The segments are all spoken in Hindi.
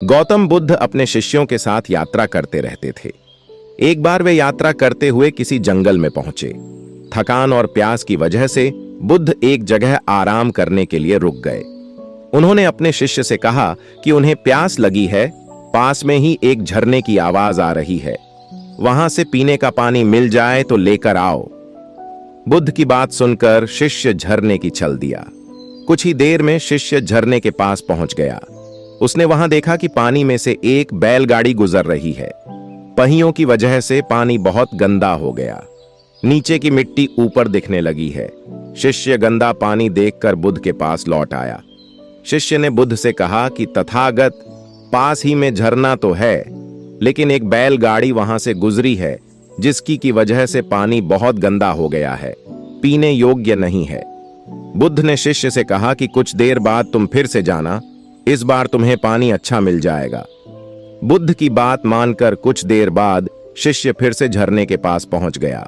गौतम बुद्ध अपने शिष्यों के साथ यात्रा करते रहते थे। एक बार वे यात्रा करते हुए किसी जंगल में पहुंचे। थकान और प्यास की वजह से बुद्ध एक जगह आराम करने के लिए रुक गए। उन्होंने अपने शिष्य से कहा कि उन्हें प्यास लगी है, पास में ही एक झरने की आवाज आ रही है, वहां से पीने का पानी मिल जाए तो लेकर आओ। बुद्ध की बात सुनकर शिष्य झरने की चल दिया। कुछ ही देर में शिष्य झरने के पास पहुंच गया। उसने वहां देखा कि पानी में से एक बैलगाड़ी गुजर रही है। पहियों की वजह से पानी बहुत गंदा हो गया। नीचे की मिट्टी ऊपर दिखने लगी है। शिष्य गंदा पानी देखकर बुद्ध के पास लौट आया। शिष्य ने बुद्ध से कहा कि तथागत, पास ही में झरना तो है, लेकिन एक बैलगाड़ी वहां से गुजरी है, जिसकी की वजह से पानी बहुत गंदा हो गया है, पीने योग्य नहीं है। बुद्ध ने शिष्य से कहा कि कुछ देर बाद तुम फिर से जाना, इस बार तुम्हें पानी अच्छा मिल जाएगा। बुद्ध की बात मानकर कुछ देर बाद शिष्य फिर से झरने के पास पहुंच गया।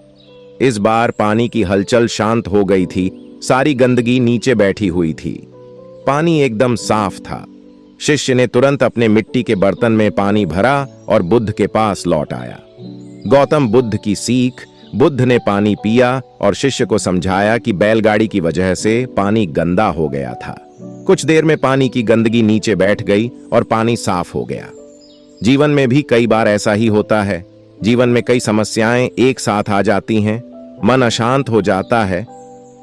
इस बार पानी की हलचल शांत हो गई थी। सारी गंदगी नीचे बैठी हुई थी। पानी एकदम साफ था। शिष्य ने तुरंत अपने मिट्टी के बर्तन में पानी भरा और बुद्ध के पास लौट आया। गौतम बुद्ध की सीख। बुद्ध ने पानी पिया और शिष्य को समझाया कि बैलगाड़ी की वजह से पानी गंदा हो गया था। कुछ देर में पानी की गंदगी नीचे बैठ गई और पानी साफ हो गया। जीवन में भी कई बार ऐसा ही होता है। जीवन में कई समस्याएं एक साथ आ जाती हैं, मन अशांत हो जाता है।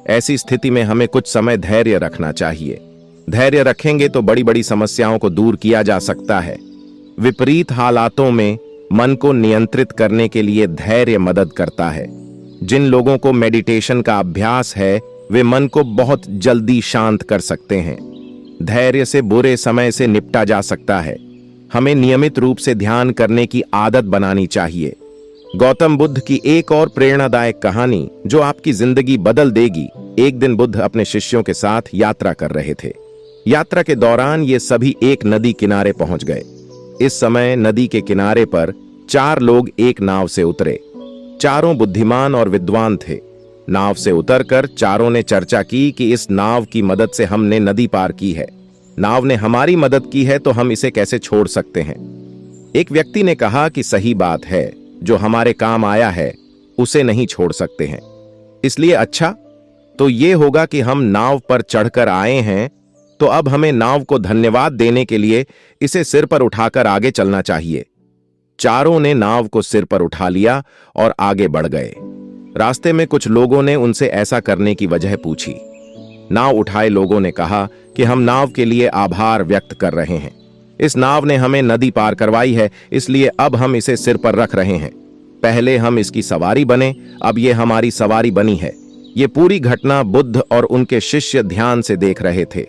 ऐसी स्थिति में हमें कुछ समय धैर्य रखना चाहिए। धैर्य रखेंगे तो बड़ी बड़ी समस्याओं को दूर किया जा सकता है। विपरीत हालातों में मन को नियंत्रित करने के लिए धैर्य मदद करता है। जिन लोगों को मेडिटेशन का अभ्यास है, वे मन को बहुत जल्दी शांत कर सकते हैं। धैर्य से बुरे समय से निपटा जा सकता है। हमें नियमित रूप से ध्यान करने की आदत बनानी चाहिए। गौतम बुद्ध की एक और प्रेरणादायक कहानी जो आपकी जिंदगी बदल देगी। एक दिन बुद्ध अपने शिष्यों के साथ यात्रा कर रहे थे। यात्रा के दौरान ये सभी एक नदी किनारे पहुंच गए। इस समय नदी के किनारे पर 4 लोग एक नाव से उतरे। चारों बुद्धिमान और विद्वान थे। नाव से उतरकर चारों ने चर्चा की कि इस नाव की मदद से हमने नदी पार की है। नाव ने हमारी मदद की है तो हम इसे कैसे छोड़ सकते हैं। एक व्यक्ति ने कहा कि सही बात है, जो हमारे काम आया है उसे नहीं छोड़ सकते हैं। इसलिए अच्छा तो ये होगा कि हम नाव पर चढ़कर आए हैं, तो अब हमें नाव को धन्यवाद देने के लिए इसे सिर पर उठाकर आगे चलना चाहिए। चारों ने नाव को सिर पर उठा लिया और आगे बढ़ गए। रास्ते में कुछ लोगों ने उनसे ऐसा करने की वजह पूछी। नाव उठाए लोगों ने कहा कि हम नाव के लिए आभार व्यक्त कर रहे हैं। इस नाव ने हमें नदी पार करवाई है, इसलिए अब हम इसे सिर पर रख रहे हैं। पहले हम इसकी सवारी बने, अब ये हमारी सवारी बनी है। ये पूरी घटना बुद्ध और उनके शिष्य ध्यान से देख रहे थे।